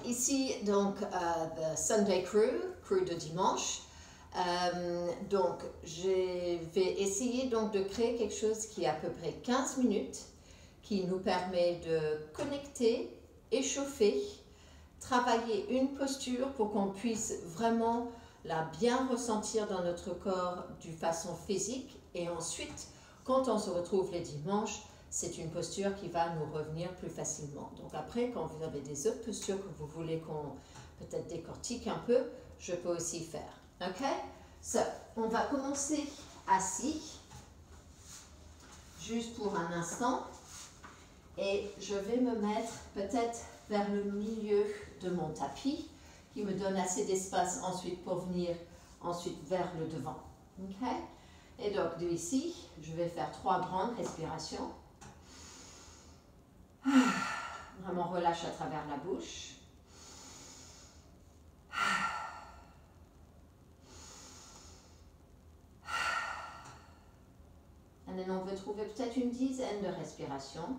Ici, donc, the Sunday crew de dimanche. Donc, je vais essayer donc de créer quelque chose qui est à peu près 15 minutes, qui nous permet de connecter, échauffer, travailler une posture pour qu'on puisse vraiment la bien ressentir dans notre corps d'une façon physique. Et ensuite, quand on se retrouve les dimanches, c'est une posture qui va nous revenir plus facilement. Donc après, quand vous avez des autres postures que vous voulez qu'on peut-être décortique un peu, je peux aussi faire. OK? So, on va commencer assis, juste pour un instant. Et je vais me mettre peut-être vers le milieu de mon tapis, qui me donne assez d'espace ensuite pour venir ensuite vers le devant. OK? Et donc, de ici, je vais faire 3 grandes respirations. Vraiment relâche à travers la bouche. Et on veut trouver peut-être une dizaine de respirations.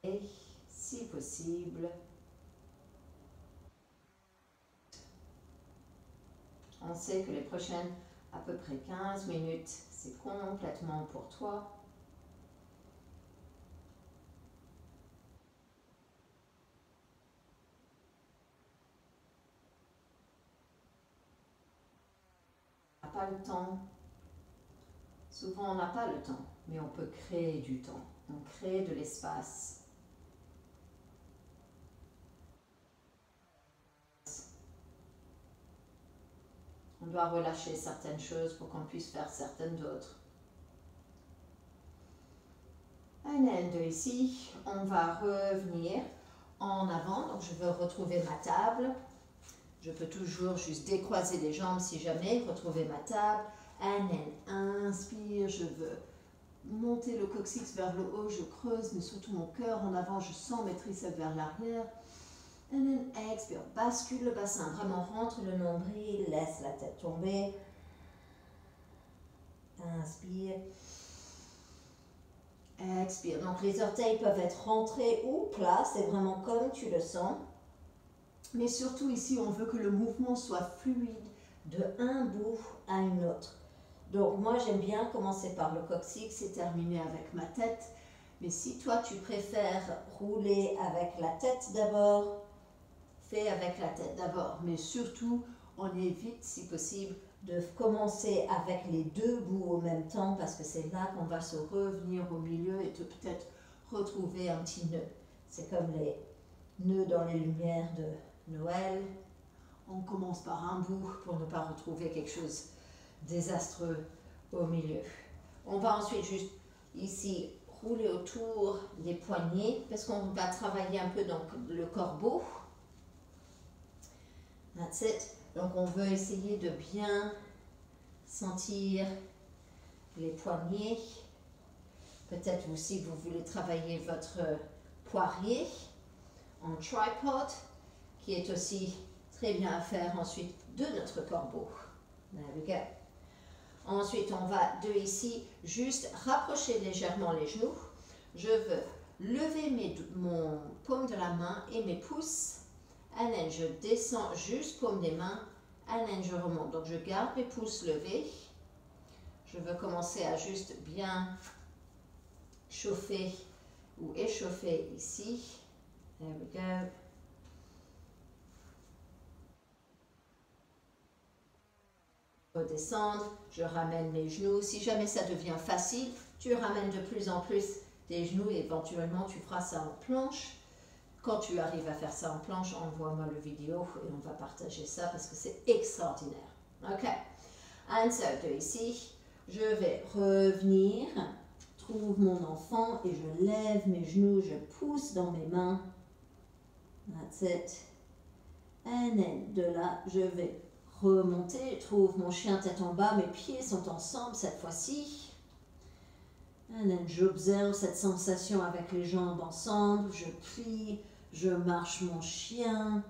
Et si possible, on sait que les prochaines à peu près 15 minutes, c'est complètement pour toi. On n'a pas le temps. Souvent, on n'a pas le temps, mais on peut créer du temps. On crée de l'espace. On doit relâcher certaines choses pour qu'on puisse faire certaines d'autres. Et de ici, on va revenir en avant. Donc, je veux retrouver ma table. Je peux toujours juste décroiser les jambes si jamais, retrouver ma table. Inspire, je veux monter le coccyx vers le haut, je creuse, mais surtout mon cœur en avant, je sens mes triceps vers l'arrière. Expire, bascule le bassin, vraiment rentre le nombril, laisse la tête tomber. Inspire. Expire. Donc les orteils peuvent être rentrés ou plats, c'est vraiment comme tu le sens. Mais surtout ici, on veut que le mouvement soit fluide de un bout à une autre. Donc moi j'aime bien commencer par le coccyx et terminer avec ma tête. Mais si toi tu préfères rouler avec la tête d'abord, fais avec la tête d'abord. Mais surtout, on évite si possible de commencer avec les deux bouts au même temps parce que c'est là qu'on va se revenir au milieu et peut-être retrouver un petit nœud. C'est comme les nœuds dans les lumières de Noël. On commence par un bout pour ne pas retrouver quelque chose de désastreux au milieu. On va ensuite juste ici rouler autour des poignets parce qu'on va travailler un peu donc le corbeau. That's it. Donc on veut essayer de bien sentir les poignets. Peut-être aussi vous voulez travailler votre poirier en tripod, qui est aussi très bien à faire ensuite de notre corbeau. There we go. Ensuite, on va de ici juste rapprocher légèrement les genoux. Je veux lever mon paume de la main et mes pouces. And then je descends juste paume des mains. And then je remonte. Donc, je garde mes pouces levés. Je veux commencer à juste bien chauffer ou échauffer ici. There we go. Redescendre, je ramène mes genoux. Si jamais ça devient facile, tu ramènes de plus en plus tes genoux et éventuellement tu feras ça en planche. Quand tu arrives à faire ça en planche, envoie-moi le vidéo et on va partager ça parce que c'est extraordinaire. Ok. And so, de ici, je vais revenir, trouve mon enfant et je lève mes genoux, je pousse dans mes mains. That's it. And then, de là, je vais remonter, trouve mon chien tête en bas, mes pieds sont ensemble cette fois-ci. And then, j'observe cette sensation avec les jambes ensemble, je plie, je marche mon chien.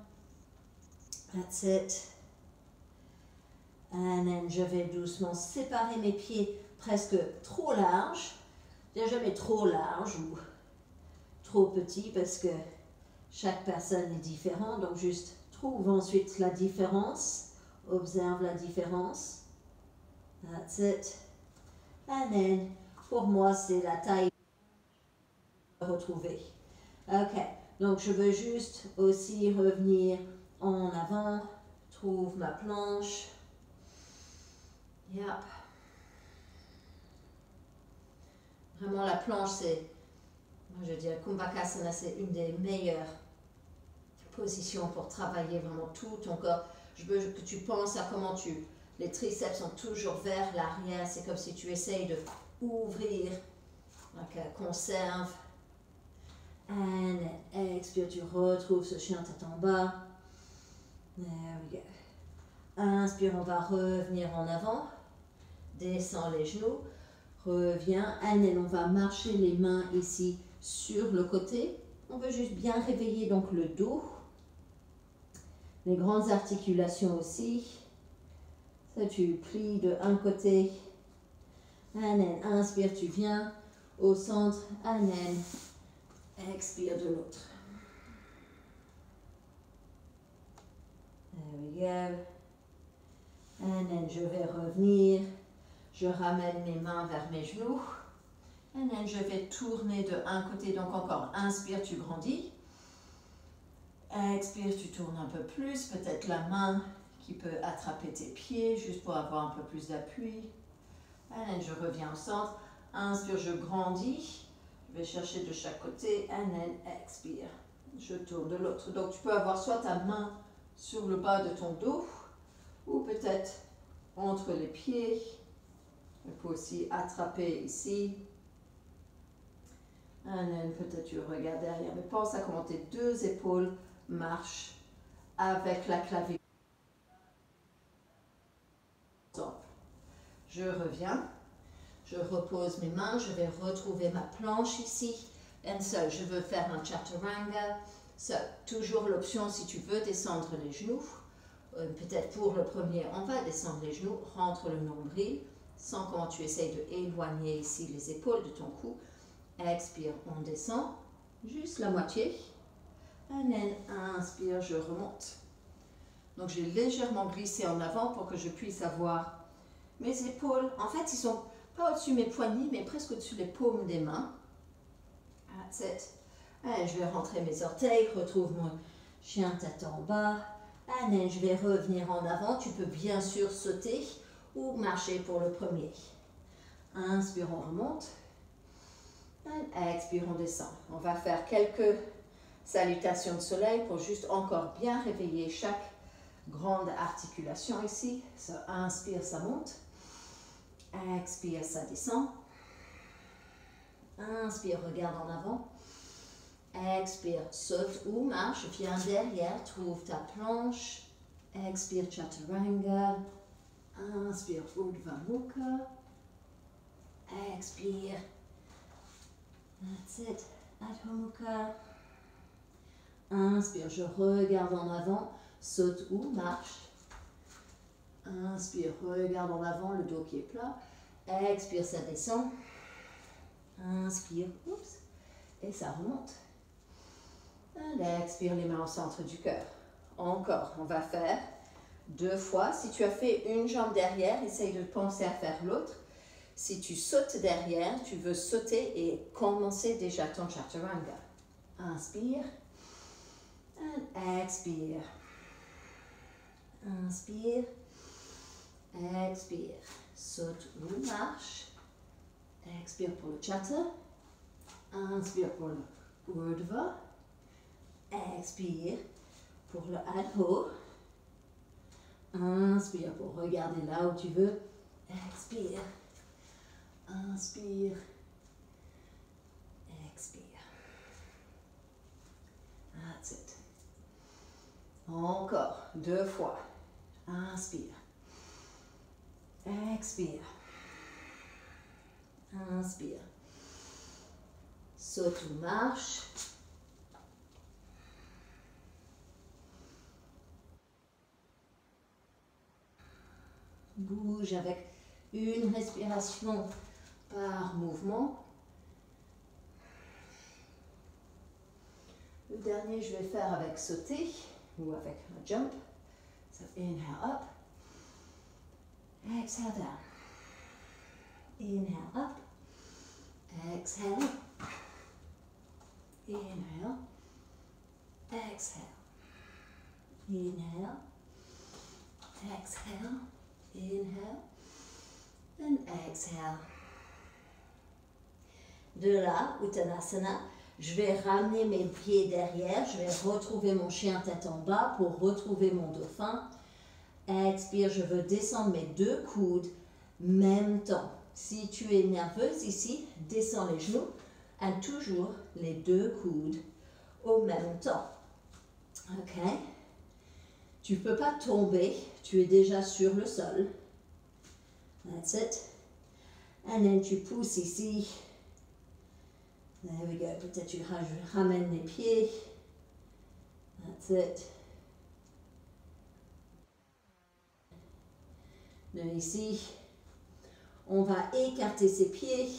That's it. And then, je vais doucement séparer mes pieds presque trop larges Il n'y a jamais trop large ou trop petit parce que chaque personne est différente. Donc juste trouve ensuite la différence. Observe la différence. That's it. And then, pour moi, c'est la taille retrouvée. Ok, donc je veux juste aussi revenir en avant. Trouve ma planche. Yep. Vraiment, la planche, c'est, je dirais, Kumbhakasana, c'est une des meilleures positions pour travailler vraiment tout ton corps. Je veux que tu penses à comment les triceps sont toujours vers l'arrière. C'est comme si tu essayes de ouvrir. Ok, conserve. And expire, tu retrouves ce chien tête en bas. There we go. Inspire, on va revenir en avant. Descends les genoux. Reviens. And then on va marcher les mains ici sur le côté. On veut juste bien réveiller donc le dos. Les grandes articulations aussi. Ça, tu plies de un côté. And then inspire, tu viens au centre. And then expire de l'autre. There we go. And then je vais revenir. Je ramène mes mains vers mes genoux. And then je vais tourner de un côté. Donc encore, inspire, tu grandis. Expire, tu tournes un peu plus. Peut-être la main qui peut attraper tes pieds, juste pour avoir un peu plus d'appui. And then je reviens au centre. Inspire, je grandis. Je vais chercher de chaque côté. And then expire. Je tourne de l'autre. Donc tu peux avoir soit ta main sur le bas de ton dos, ou peut-être entre les pieds. Tu peux aussi attraper ici. Et peut-être tu regardes derrière. Mais pense à comment tes deux épaules marchent avec la clavicule. Je reviens. Je repose mes mains. Je vais retrouver ma planche ici. And so, je veux faire un chaturanga. So, toujours l'option si tu veux descendre les genoux. Peut-être pour le premier, on va descendre les genoux, rentre le nombril. Sens comment tu essayes de éloigner ici les épaules de ton cou. Expire, on descend. Juste la moitié. And then, inspire, je remonte. Donc, j'ai légèrement glissé en avant pour que je puisse avoir mes épaules. En fait, ils sont pas au-dessus de mes poignets, mais presque au-dessus des paumes des mains. That's it. Allez, je vais rentrer mes orteils, retrouve mon chien tête en bas. Allez, je vais revenir en avant. Tu peux bien sûr sauter ou marcher pour le premier. Inspire, on remonte. Expire, on descend. On va faire quelques salutations de soleil pour juste encore bien réveiller chaque grande articulation ici. Ça inspire, ça monte. Expire, ça descend. Inspire, regarde en avant. Expire, saute ou marche. Viens derrière, trouve ta planche. Expire, chaturanga. Inspire, Urdhva Mukha. Expire. That's it. Adho Mukha. Inspire, je regarde en avant. Saute ou marche. Inspire, regarde en avant, le dos qui est plat. Expire, ça descend. Inspire, oups, et ça remonte. Allez, expire, les mains au centre du cœur. Encore, on va faire 2 fois. Si tu as fait une jambe derrière, essaye de penser à faire l'autre. Si tu sautes derrière, tu veux sauter et commencer déjà ton chaturanga. Inspire. Expire. Inspire. Expire. Saute ou marche. Expire pour le chatur. Inspire pour le urdhva. Expire pour le adho. Inspire pour regarder là où tu veux. Expire. Inspire. Expire. That's it. Encore 2 fois. Inspire. Expire. Inspire. Saute ou marche. Bouge avec une respiration par mouvement. Le dernier, je vais faire avec sauter ou avec un jump. So inhale up. Exhale down. Inhale up. Exhale. Inhale. Exhale. Inhale. Exhale. Inhale. And exhale. De là, Uttanasana, je vais ramener mes pieds derrière, je vais retrouver mon chien tête en bas pour retrouver mon dauphin. Expire, je veux descendre mes deux coudes, même temps. Si tu es nerveuse ici, descends les genoux et toujours les deux coudes au même temps. Ok? Tu ne peux pas tomber, tu es déjà sur le sol. That's it. And then tu pousses ici. There we go. Peut-être tu ramènes les pieds. That's it. De ici, on va écarter ses pieds.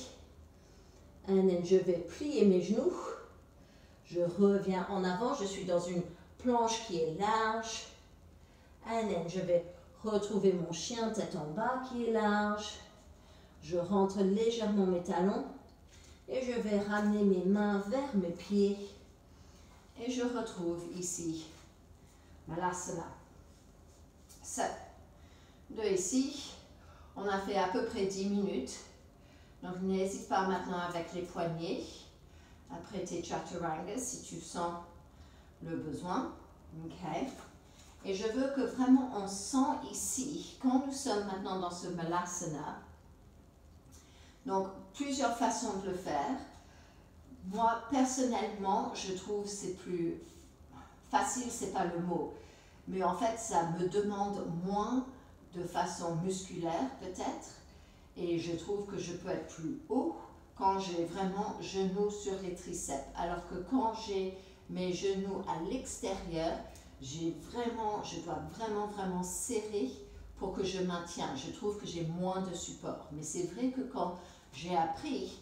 And then je vais plier mes genoux. Je reviens en avant. Je suis dans une planche qui est large. And then je vais retrouver mon chien tête en bas qui est large. Je rentre légèrement mes talons. Et je vais ramener mes mains vers mes pieds. Et je retrouve ici Malasana. So, de ici, on a fait à peu près 10 minutes. Donc, n'hésite pas maintenant avec les poignets. Après tes chaturangas, si tu sens le besoin. OK. Et je veux que vraiment on sent ici, quand nous sommes maintenant dans ce Malasana, donc, plusieurs façons de le faire. Moi, personnellement, je trouve que c'est plus facile, c'est pas le mot. Mais en fait, ça me demande moins de façon musculaire, peut-être. Et je trouve que je peux être plus haut quand j'ai vraiment genoux sur les triceps. Alors que quand j'ai mes genoux à l'extérieur, je dois vraiment serrer pour que je maintienne. Je trouve que j'ai moins de support. Mais c'est vrai que quand j'ai appris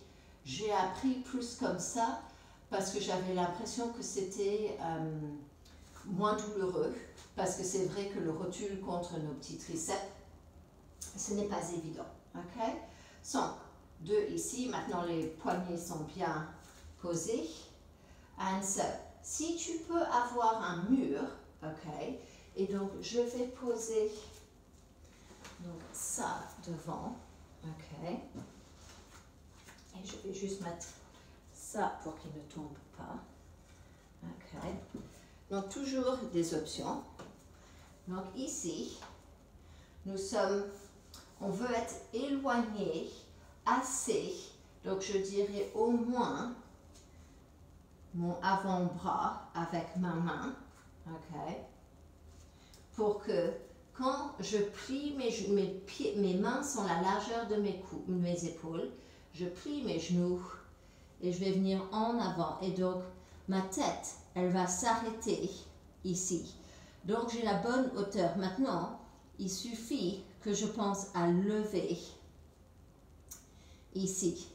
plus comme ça parce que j'avais l'impression que c'était moins douloureux. Parce que c'est vrai que le rotule contre nos petits triceps, ce n'est pas évident. OK? Donc, ici, maintenant les poignets sont bien posés. And so, si tu peux avoir un mur, OK? Et donc, je vais poser donc, ça devant. OK? Et je vais juste mettre ça pour qu'il ne tombe pas. OK. Donc, toujours des options. Donc, ici, on veut être éloigné assez. Donc, je dirais au moins mon avant-bras avec ma main. OK. Pour que quand je plie mes mains sont la largeur de mes épaules, je plie mes genoux et je vais venir en avant. Et donc, ma tête, elle va s'arrêter ici. Donc, j'ai la bonne hauteur. Maintenant, il suffit que je pense à lever ici.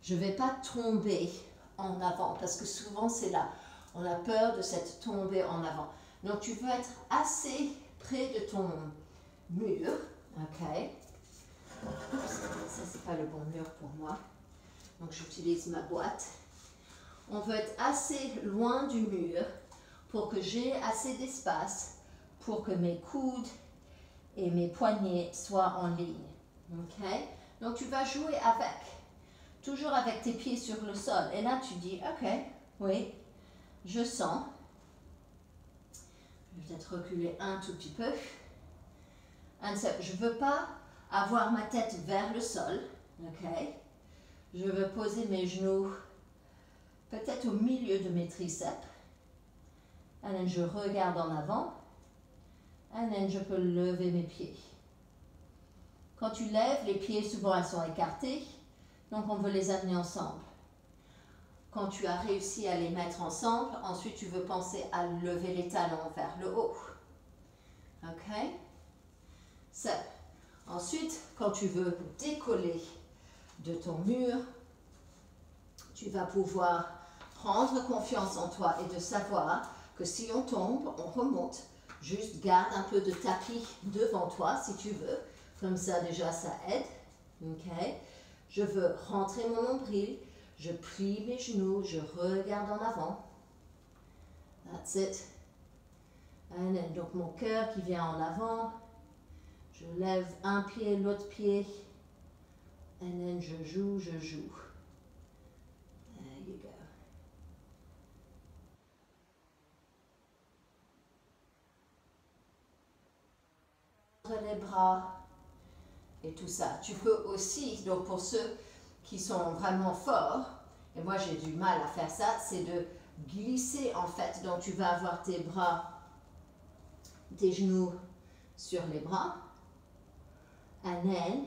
Je ne vais pas tomber en avant parce que souvent, c'est là. On a peur de cette tombée en avant. Donc, tu veux être assez près de ton mur. OK. Oups, ça, c'est pas le bon mur pour moi. Donc, j'utilise ma boîte. On veut être assez loin du mur pour que j'ai assez d'espace pour que mes coudes et mes poignets soient en ligne. OK? Donc, tu vas jouer avec. Toujours avec tes pieds sur le sol. Et là, tu dis, OK, oui, je sens. Je vais peut-être reculer un tout petit peu. Je ne veux pas avoir ma tête vers le sol. OK? Je veux poser mes genoux peut-être au milieu de mes triceps. And then je regarde en avant. And then je peux lever mes pieds. Quand tu lèves, les pieds souvent elles sont écartés. Donc on veut les amener ensemble. Quand tu as réussi à les mettre ensemble, ensuite tu veux penser à lever les talons vers le haut. OK? So, ensuite, quand tu veux décoller de ton mur, tu vas pouvoir prendre confiance en toi et de savoir que si on tombe, on remonte. Juste garde un peu de tapis devant toi si tu veux. Comme ça, déjà, ça aide. Ok. Je veux rentrer mon nombril. Je plie mes genoux. Je regarde en avant. That's it. And then, donc, mon cœur qui vient en avant. Je lève un pied, l'autre pied. And then, je joue, je joue. There you go. Les bras et tout ça. Tu peux aussi, donc pour ceux qui sont vraiment forts, et moi j'ai du mal à faire ça, c'est de glisser en fait. Donc tu vas avoir tes bras, tes genoux sur les bras. And then,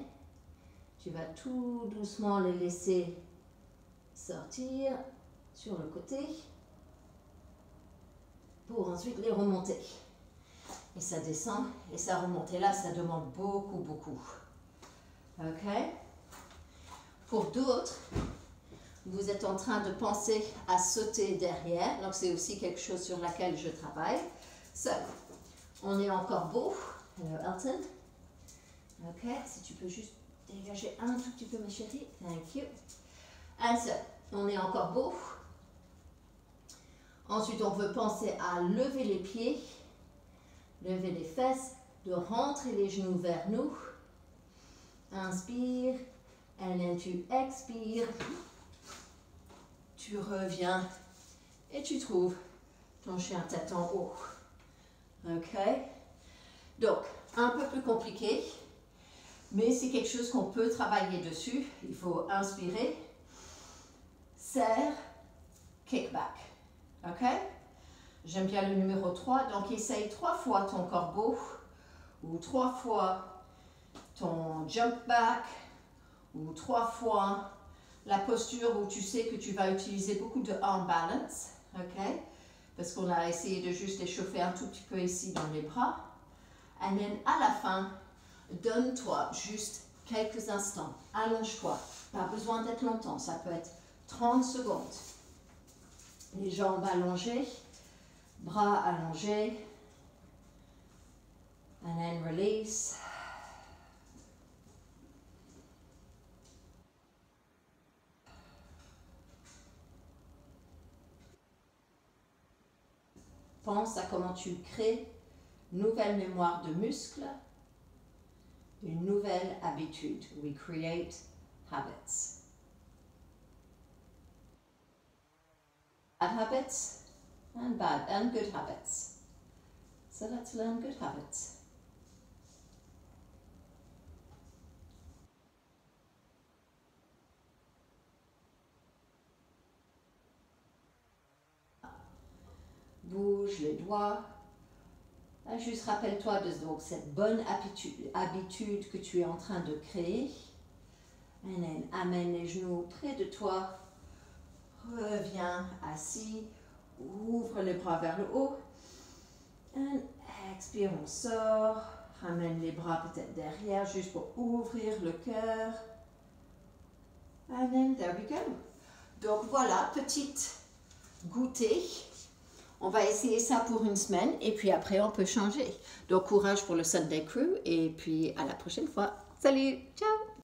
tu vas tout doucement les laisser sortir sur le côté pour ensuite les remonter. Et ça descend et ça remonte. Et là, ça demande beaucoup, beaucoup. OK? Pour d'autres, vous êtes en train de penser à sauter derrière. Donc, c'est aussi quelque chose sur laquelle je travaille. So, on est encore beau. Hello, Elton. OK? Si tu peux juste dégager un tout petit peu, ma chérie. Thank you. And so, on est encore beau. Ensuite, on veut penser à lever les pieds. Lever les fesses, de rentrer les genoux vers nous. Inspire, and then tu expires. Tu reviens et tu trouves ton chien tête en haut. OK? Donc, un peu plus compliqué, mais c'est quelque chose qu'on peut travailler dessus. Il faut inspirer, serre, kickback. OK? J'aime bien le numéro 3, donc essaye 3 fois ton corbeau, ou 3 fois ton jump back, ou 3 fois la posture où tu sais que tu vas utiliser beaucoup de arm balance, ok? Parce qu'on a essayé de juste échauffer un tout petit peu ici dans les bras. And then à la fin, donne-toi juste quelques instants, allonge-toi, pas besoin d'être longtemps, ça peut être 30 secondes. Les jambes allongées. Bras allongés. And then release. Pense à comment tu crées une nouvelle mémoire de muscles, une nouvelle habitude. We create habits. Bad habits. And bad and good habits. So let's learn good habits. Bouge les doigts. Juste rappelle-toi de donc, cette bonne habitude que tu es en train de créer. And then, amène les genoux près de toi. Reviens assis. Ouvre les bras vers le haut. And expire, on sort. Ramène les bras peut-être derrière, juste pour ouvrir le cœur. And then, there we go. Donc voilà, petite goûter. On va essayer ça pour une semaine et puis après on peut changer. Donc courage pour le Sunday Crew et puis à la prochaine fois. Salut, ciao!